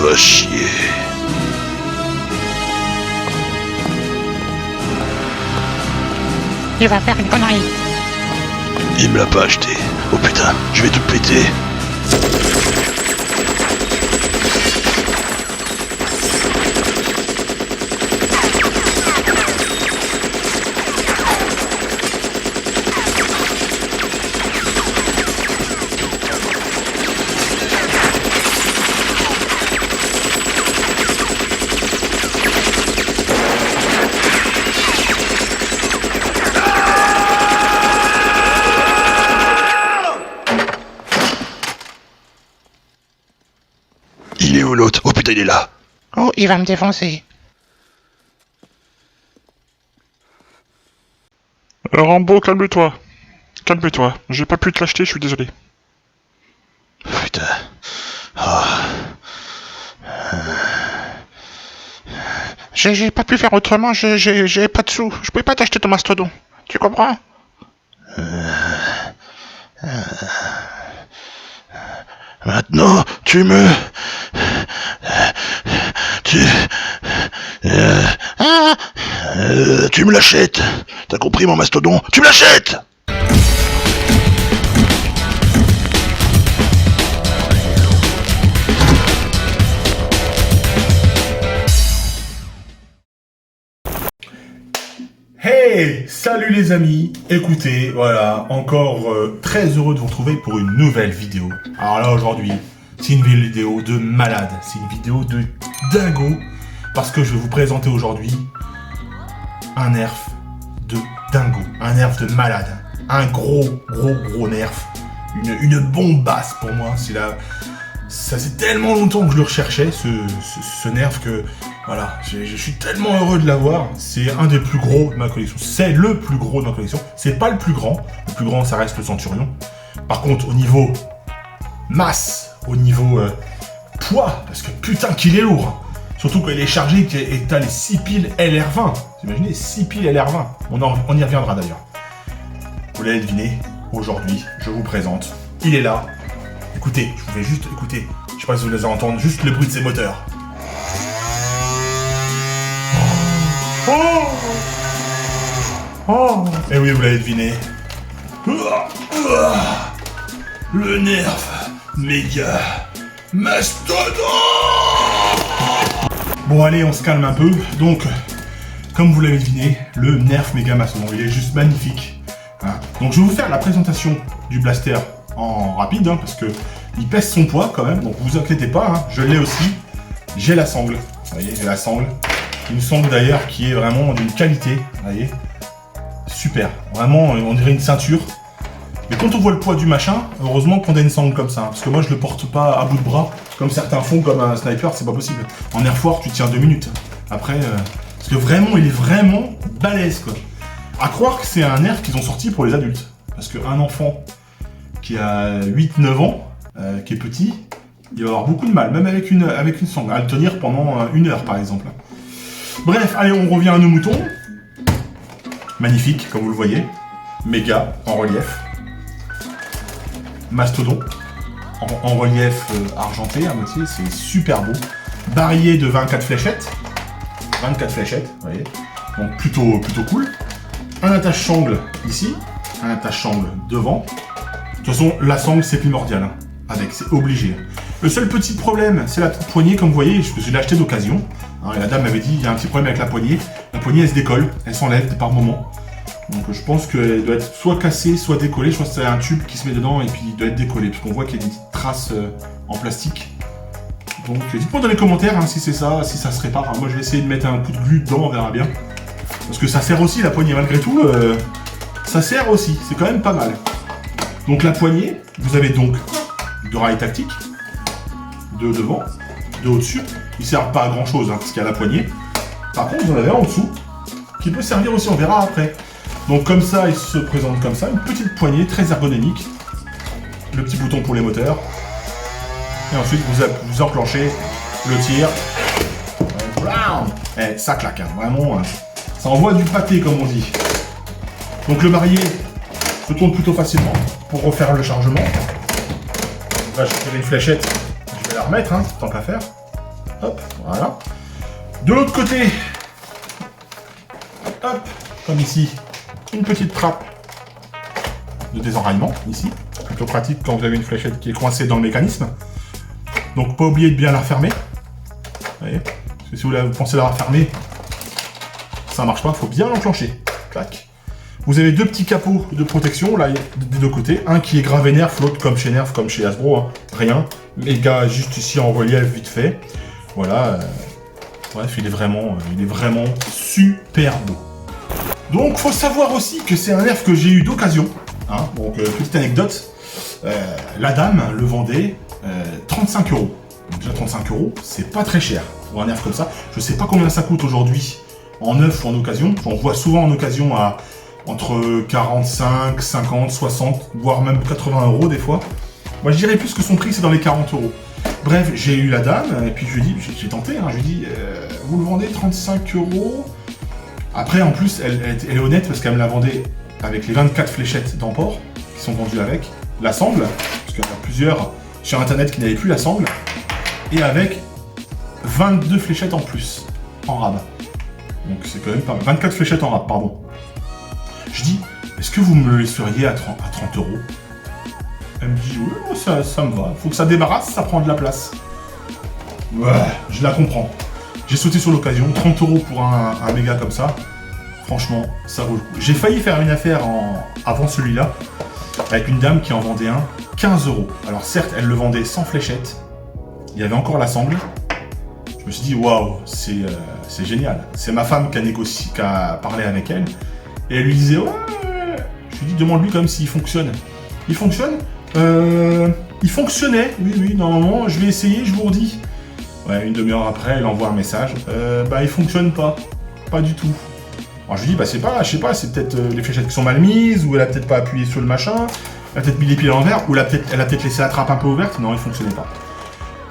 va chier. Il va faire une connerie. Il me l'a pas acheté. Oh putain, je vais tout péter. Il est où l'autre? Oh putain, il est là. Oh, il va me défoncer. Rambo, calme-toi. Calme-toi. J'ai pas pu te l'acheter, je suis désolé. Putain. Ah. J'ai pas pu faire autrement, j'ai pas de sous. Je pouvais pas t'acheter ton mastodon. Tu comprends? Maintenant, tu me... Tu me l'achètes. T'as compris, mon mastodon? Tu me l'achètes! Hey, salut les amis. Écoutez, voilà, encore très heureux de vous retrouver pour une nouvelle vidéo. Alors là, aujourd'hui, c'est une vidéo de malade. C'est une vidéo de dingo. Parce que je vais vous présenter aujourd'hui un nerf de dingo. Un nerf de malade. Un gros nerf. Une bombasse pour moi. C'est là... Ça fait tellement longtemps que je le recherchais, ce nerf, que voilà, je suis tellement heureux de l'avoir. C'est un des plus gros de ma collection. C'est le plus gros de ma collection. C'est pas le plus grand. Le plus grand, ça reste le Centurion. Par contre, au niveau masse, au niveau poids, parce que putain qu'il est lourd. Surtout quand il est chargé et que t'as les 6 piles LR20. Vous imaginez, 6 piles LR20. On y reviendra d'ailleurs. Vous l'avez deviné, aujourd'hui, je vous présente. Il est là. Écoutez, je pouvais juste écouter. Je sais pas si vous les entendez, juste le bruit de ses moteurs. Et oui, vous l'avez deviné. Le nerf méga mastodon. Bon, allez, on se calme un peu. Donc, comme vous l'avez deviné, le nerf méga mastodon, il est juste magnifique. Hein. Donc, je vais vous faire la présentation du blaster en rapide, hein, parce que il pèse son poids quand même, donc vous inquiétez pas, hein, je l'ai aussi. J'ai la sangle, vous voyez, j'ai la sangle. Une sangle d'ailleurs qui est vraiment d'une qualité, vous voyez. Super, vraiment, on dirait une ceinture. Mais quand on voit le poids du machin, heureusement qu'on a une sangle comme ça, hein, parce que moi je le porte pas à bout de bras, comme certains font, comme un sniper, c'est pas possible. En air fort, tu tiens 2 minutes. Après, parce que vraiment, il est vraiment balèze, quoi. À croire que c'est un nerf qu'ils ont sorti pour les adultes. Parce qu'un enfant qui a 8-9 ans, qui est petit, il va avoir beaucoup de mal, même avec une sangle, à le tenir pendant 1 heure par exemple. Bref, allez, on revient à nos moutons. Magnifique, comme vous le voyez. Méga, en relief. Mastodon, en relief argenté à moitié, c'est super beau. Barillet de 24 fléchettes. 24 fléchettes, vous voyez. Donc plutôt cool. Un attache-sangle ici. Un attache-sangle devant. De toute façon, la sangle, c'est primordial. Hein. Avec, c'est obligé. Le seul petit problème, c'est la poignée, comme vous voyez, je l'ai acheté d'occasion. Hein, et la dame m'avait dit, il y a un petit problème avec la poignée. La poignée, elle se décolle, elle s'enlève par moment. Donc je pense qu'elle doit être soit cassée, soit décollée. Je pense que c'est un tube qui se met dedans et puis il doit être décollé. Parce qu'on voit qu'il y a des petites traces en plastique. Donc dites-moi dans les commentaires hein, si c'est ça, si ça se répare. Moi, je vais essayer de mettre un coup de glu dedans, on verra bien. Parce que ça sert aussi, la poignée, malgré tout. Ça sert aussi, c'est quand même pas mal. Donc la poignée, vous avez donc 2 rails tactiques, 2 devant, 2 au-dessus. Ils servent pas à grand chose hein, parce qu'il y a la poignée. Par contre, vous en avez un en dessous qui peut servir aussi, on verra après. Donc comme ça, il se présente comme ça, une petite poignée très ergonomique. Le petit bouton pour les moteurs. Et ensuite, vous enclenchez le tir. Et ça claque, hein, vraiment. Ça envoie du pâté, comme on dit. Donc le barillet se tourne plutôt facilement pour refaire le chargement. Là, j'ai tiré une fléchette, je vais la remettre, hein, tant qu'à faire. hop, voilà. De l'autre côté, hop, comme ici, une petite trappe de désenraillement, ici. Plutôt pratique quand vous avez une fléchette qui est coincée dans le mécanisme. Donc pas oublier de bien la refermer. Vous voyez, parce que si vous pensez la refermer, ça marche pas, il faut bien l'enclencher. Clac. Vous avez deux petits capots de protection, là, des deux côtés. Un qui est gravé nerf, l'autre comme chez Nerf, comme chez Hasbro, hein. Rien. Les gars, juste ici en relief, vite fait. Voilà. Bref, il est vraiment super beau. Donc, faut savoir aussi que c'est un nerf que j'ai eu d'occasion. Hein. Donc, petite anecdote. La dame le vendait 35 €. Donc, déjà 35 €, c'est pas très cher pour un nerf comme ça. Je sais pas combien ça coûte aujourd'hui en neuf ou en occasion. J'en vois souvent en occasion à entre 45, 50, 60, voire même 80 € des fois. Moi, je dirais plus que son prix, c'est dans les 40 €. Bref, j'ai eu la dame, et puis je lui dis, j'ai tenté, hein, je lui dis, vous le vendez 35 €. Après, en plus, elle est honnête, parce qu'elle me la vendait avec les 24 fléchettes d'emport, qui sont vendues avec, la sangle, parce qu'il y en a plusieurs sur Internet qui n'avaient plus la sangle, et avec 22 fléchettes en plus, en rab. Donc c'est quand même pas mal. 24 fléchettes en rab, pardon. Je dis, est-ce que vous me le laisseriez à 30 €? Elle me dit, oui, ça me va. Faut que ça débarrasse, ça prend de la place. Ouais, je la comprends. J'ai sauté sur l'occasion, 30 € pour un méga comme ça. Franchement, ça vaut le coup. J'ai failli faire une affaire avant celui-là, avec une dame qui en vendait un 15 €. Alors certes, elle le vendait sans fléchette. Il y avait encore la sangle. Je me suis dit, waouh, c'est génial. C'est ma femme qui a négocié, qui a parlé avec elle. Et elle lui disait, ouais. Je lui dis, demande-lui quand même s'il fonctionne. Il fonctionne? Il fonctionnait. Oui, normalement, je vais essayer, je vous redis. Ouais, une demi-heure après, elle envoie un message. Il fonctionne pas. Pas du tout. Alors je lui dis, je sais pas, c'est peut-être les fléchettes qui sont mal mises, ou elle a peut-être pas appuyé sur le machin, elle a peut-être mis les pieds à l'envers, ou elle a peut-être laissé la trappe un peu ouverte. Non, il fonctionnait pas.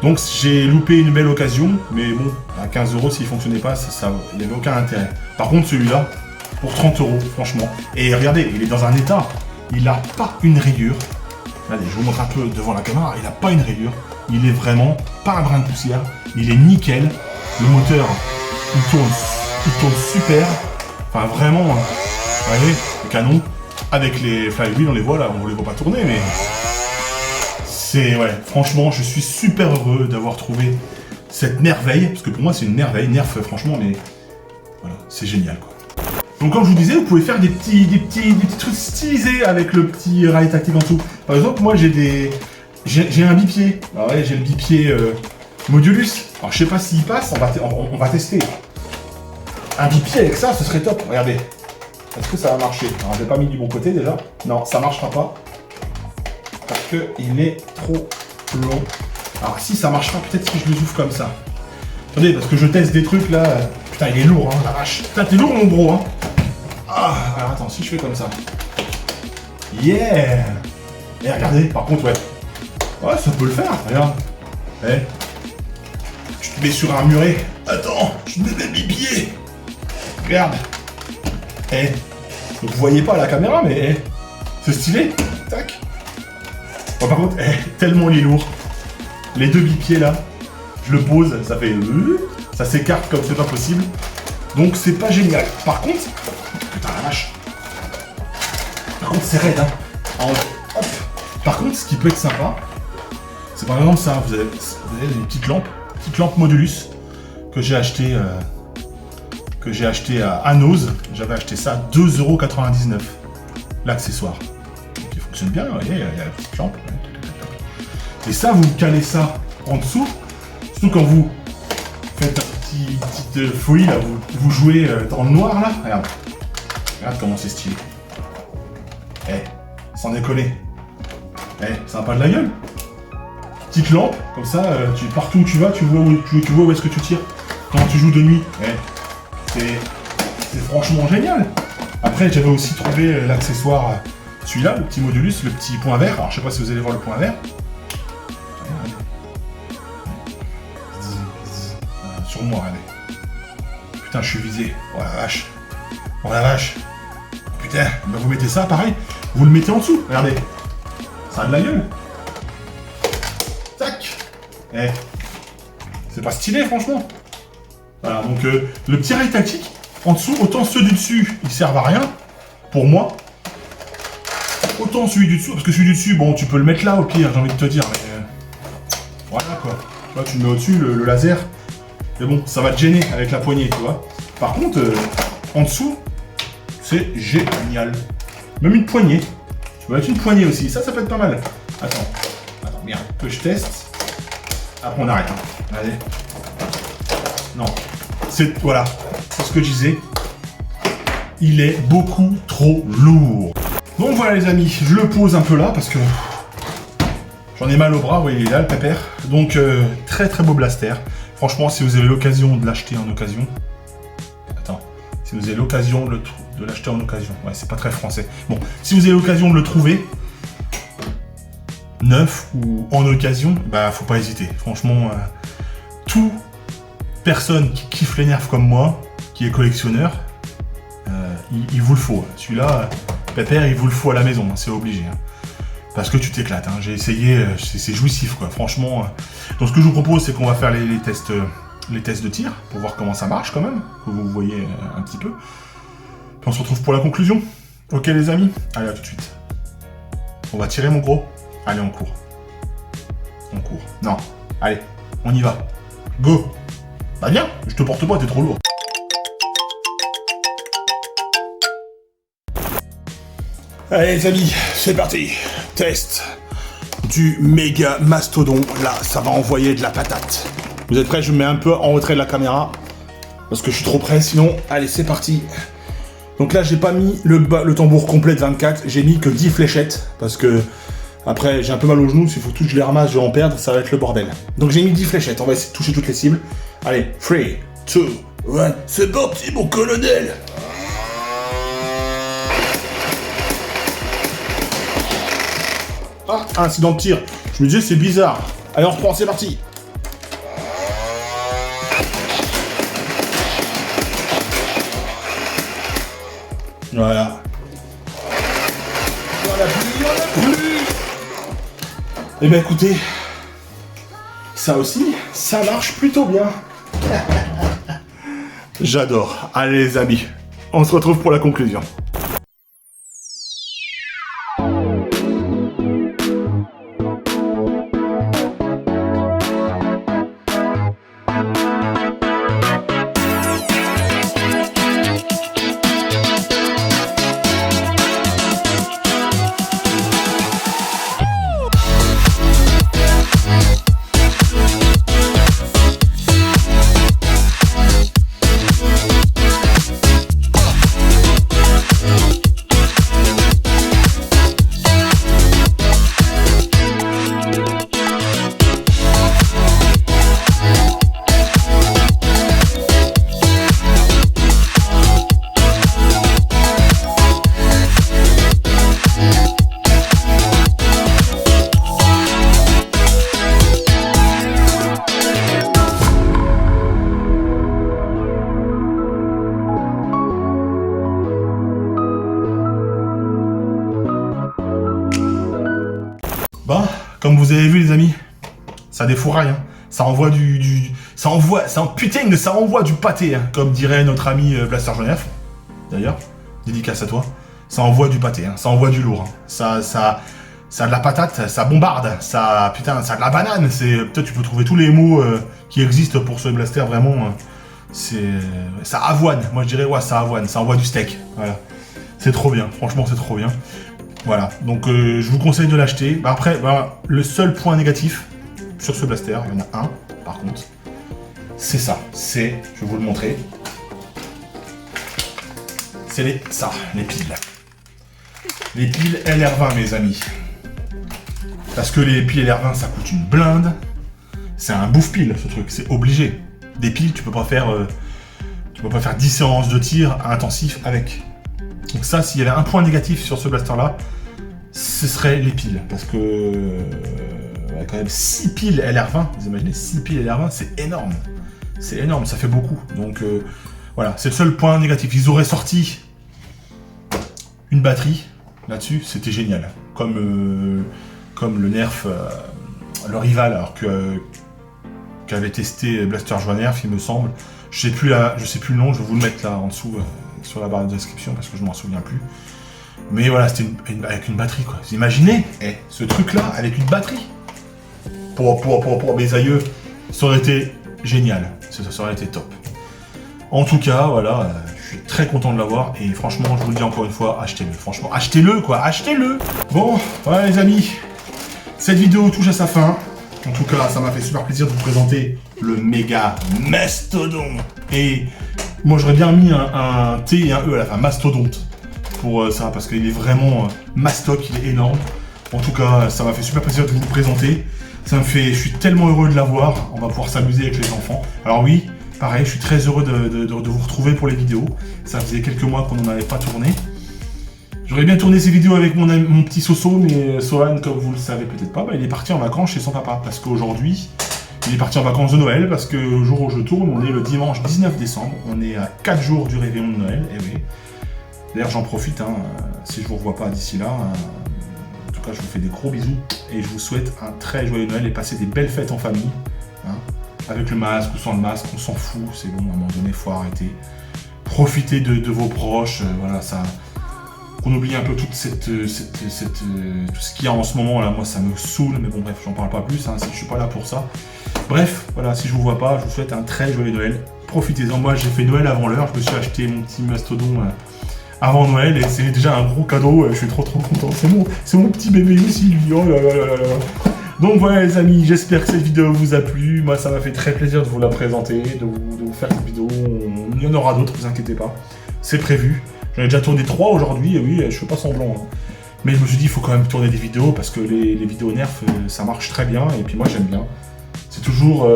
Donc j'ai loupé une belle occasion, mais bon, à 15 € s'il fonctionnait pas, il n'y avait aucun intérêt. Par contre, celui-là, pour 30 €, franchement. Et regardez, il est dans un état, il n'a pas une rayure. Regardez, je vous montre un peu devant la caméra, il n'a pas une rayure. Il est vraiment pas un brin de poussière, il est nickel. Le moteur, il tourne super. Enfin vraiment, vous voyez, le canon, avec les flywheels, on les voit là, on ne les voit pas tourner, mais... ouais, franchement, je suis super heureux d'avoir trouvé cette merveille, parce que pour moi c'est une merveille, Nerf franchement, mais voilà, c'est génial quoi. Donc comme je vous disais, vous pouvez faire des petits trucs stylisés avec le petit rail tactique en dessous. Par exemple, moi j'ai un bipied. Alors ouais, j'ai le bipied Modulus. Alors je sais pas s'il passe, on va tester. Un bipied avec ça, ce serait top. Regardez. Est-ce que ça va marcher? Alors je l'ai pas mis du bon côté déjà. Non, ça marchera pas. Parce qu'il est trop long. Alors si ça marchera, peut-être si je le ouvre comme ça. Attendez, parce que je teste des trucs là. Putain, il est lourd, hein, la vache. Putain, t'es lourd mon gros, hein. Ah, alors attends, si je fais comme ça. Yeah. Et regardez, par contre, ouais. Ouais, ça peut le faire, regarde. Eh. Tu te mets sur un muret. Attends, je mets mes pieds. Regarde. Eh. Donc vous voyez pas à la caméra, mais c'est stylé. Tac. Bon, par contre, tellement il est lourd. Les deux bipieds là, je le pose, ça fait... ça s'écarte comme c'est pas possible. Donc c'est pas génial. Par contre... Putain la vache. Par contre c'est raide, hein. Hop. Par contre, ce qui peut être sympa, c'est par exemple ça. Vous avez une petite lampe Modulus que j'ai acheté à Nose. J'avais acheté ça 2,99 €. L'accessoire. Qui fonctionne bien, vous voyez, il y a la petite lampe. Et ça, vous calez ça en dessous. Surtout quand vous faites une petite folie, là, vous jouez dans le noir, là. Regarde. Regarde comment c'est stylé. Sans déconner. Ça n'a pas de la gueule. Petite lampe, comme ça, partout où tu vas, tu vois où est-ce que tu tires. Quand tu joues de nuit. C'est franchement génial. Après, j'avais aussi trouvé l'accessoire, celui-là, le petit Modulus, le petit point vert. Alors, je sais pas si vous allez voir le point vert. Sur moi, allez. Putain, je suis visé. Oh la vache. Oh la vache. Putain, bah vous mettez ça, pareil. Vous le mettez en dessous, regardez. Ça a de la gueule. Tac. C'est pas stylé, franchement. Voilà, donc le petit rail tactique, en dessous, autant ceux du dessus, ils servent à rien, pour moi. Autant celui du dessous, parce que celui du dessus, bon, tu peux le mettre là, au pire, j'ai envie de te dire, mais... voilà, quoi. Tu vois, tu le mets au-dessus, le laser. Mais bon, ça va te gêner avec la poignée, tu vois. Par contre, en dessous, c'est génial. Même une poignée. Tu peux mettre une poignée aussi, ça peut être pas mal. Attends, merde, que je teste. Après, on arrête. Hein. Allez. Non. Voilà, c'est ce que je disais. Il est beaucoup trop lourd. Donc voilà les amis, je le pose un peu là parce que j'en ai mal au bras, vous voyez, il est là le pépère. Donc très très beau blaster. Franchement, si vous avez l'occasion de l'acheter en occasion... Attends, si vous avez l'occasion de l'acheter en occasion... Ouais, c'est pas très français. Bon, si vous avez l'occasion de le trouver, neuf ou en occasion, bah faut pas hésiter. Franchement, toute personne qui kiffe les nerfs comme moi, qui est collectionneur, il vous le faut. Celui-là, pépère, il vous le faut à la maison, hein, c'est obligé. Hein. Parce que tu t'éclates, hein. J'ai essayé, c'est jouissif quoi, franchement. Donc ce que je vous propose, c'est qu'on va faire les tests de tir, pour voir comment ça marche quand même, que vous voyez un petit peu. Puis on se retrouve pour la conclusion. Ok les amis, allez à tout de suite. On va tirer mon gros. Allez, on court. On court. Non, allez, on y va. Go. Bah viens, je te porte pas, t'es trop lourd. Allez les amis, c'est parti. Test du méga mastodon. Là, ça va envoyer de la patate. Vous êtes prêts? Je me mets un peu en retrait de la caméra. Parce que je suis trop près, sinon... Allez, c'est parti. Donc là, j'ai pas mis le tambour complet de 24. J'ai mis que 10 fléchettes. Parce que... Après, j'ai un peu mal aux genoux. S'il faut que je les ramasse, je vais en perdre. Ça va être le bordel. Donc j'ai mis 10 fléchettes. On va essayer de toucher toutes les cibles. Allez, 3, 2, 1. C'est parti, mon colonel. Ah, incident de tir. Je me disais, c'est bizarre. Allez, on reprend, c'est parti. Voilà. Il y en a plus. Eh ben écoutez, ça aussi, ça marche plutôt bien. J'adore. Allez les amis, on se retrouve pour la conclusion. Bah, comme vous avez vu les amis, ça défouraille, hein. Ça envoie ça envoie du pâté, hein, comme dirait notre ami Blaster Genève. D'ailleurs, dédicace à toi. Ça envoie du pâté, hein, ça envoie du lourd. Hein. Ça a de la patate, ça bombarde, ça a de la banane. Peut-être tu peux trouver tous les mots qui existent pour ce blaster, vraiment. Ça avoine, moi je dirais, ouais, ça avoine, ça envoie du steak. Voilà. C'est trop bien, franchement c'est trop bien. Voilà, donc je vous conseille de l'acheter. Bah, après, bah, le seul point négatif sur ce blaster, il y en a un par contre, c'est ça, je vais vous le montrer, c'est les piles. Les piles LR20 mes amis. Parce que les piles LR20 ça coûte une blinde, c'est un bouffe-pile ce truc, c'est obligé. Des piles, tu peux pas faire 10 séances de tir intensif avec. Donc ça, s'il y avait un point négatif sur ce blaster-là, ce serait les piles. Parce que... quand même 6 piles LR20, vous imaginez 6 piles LR20, c'est énorme. C'est énorme, ça fait beaucoup. Donc voilà, c'est le seul point négatif. Ils auraient sorti une batterie là-dessus, c'était génial. Comme le nerf, le rival, alors que qui avait testé Blaster Joie Nerf, il me semble. Je sais plus le nom, je vais vous le mettre là en dessous sur la barre de description parce que je m'en souviens plus. Mais voilà, c'était avec une batterie quoi. Vous imaginez ce truc là avec une batterie pour mes aïeux, ça aurait été génial, ça aurait été top. En tout cas, voilà, je suis très content de l'avoir et franchement, je vous le dis encore une fois, achetez-le. Franchement, achetez-le quoi, achetez-le. Bon, voilà les amis, cette vidéo touche à sa fin. En tout cas, ça m'a fait super plaisir de vous présenter le méga mastodon. Et moi, j'aurais bien mis un T et un E à la fin, mastodonte, pour ça, parce qu'il est vraiment mastoc, il est énorme. En tout cas, ça m'a fait super plaisir de vous le présenter. Je suis tellement heureux de l'avoir. On va pouvoir s'amuser avec les enfants. Alors oui, pareil, je suis très heureux de vous retrouver pour les vidéos. Ça faisait quelques mois qu'on n'en avait pas tourné. J'aurais bien tourné ces vidéos avec mon petit Soso, mais Sohan, comme vous le savez peut-être pas, il est parti en vacances chez son papa. Parce qu'aujourd'hui, il est parti en vacances de Noël, parce que le jour où je tourne, on est le dimanche 19 décembre. On est à 4 jours du réveillon de Noël, et oui. D'ailleurs, j'en profite, si je vous revois pas d'ici là. En tout cas, je vous fais des gros bisous, et je vous souhaite un très joyeux Noël, et passer des belles fêtes en famille. Avec le masque ou sans le masque, on s'en fout, c'est bon, à un moment donné, faut arrêter. Profitez de vos proches, voilà, ça... Qu'on oublie un peu tout ce qu'il y a en ce moment là, moi ça me saoule, mais bon bref, j'en parle pas plus, je suis pas là pour ça. Bref, voilà, si je vous vois pas, je vous souhaite un très joyeux Noël, profitez-en. Moi j'ai fait Noël avant l'heure, je me suis acheté mon petit mastodon avant Noël et c'est déjà un gros cadeau, je suis trop content, c'est mon petit bébé aussi lui, oh là là là là là. Donc voilà les amis, j'espère que cette vidéo vous a plu, moi ça m'a fait très plaisir de vous la présenter, de vous faire cette vidéo, il y en aura d'autres, vous inquiétez pas, c'est prévu. J'en ai déjà tourné 3 aujourd'hui, et oui, je fais pas semblant. Mais je me suis dit, il faut quand même tourner des vidéos, parce que les vidéos Nerf, ça marche très bien, et puis moi j'aime bien. C'est toujours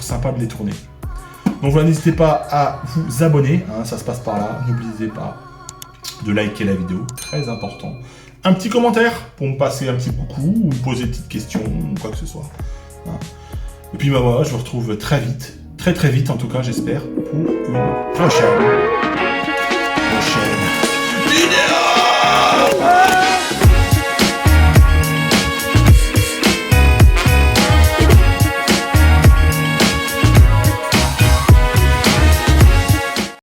sympa de les tourner. Donc voilà, n'hésitez pas à vous abonner, ça se passe par là. N'oubliez pas de liker la vidéo, très important. Un petit commentaire pour me passer un petit coucou, ou me poser une petite question, ou quoi que ce soit. Et puis bah voilà, je vous retrouve très vite, très vite en tout cas, j'espère, pour une prochaine.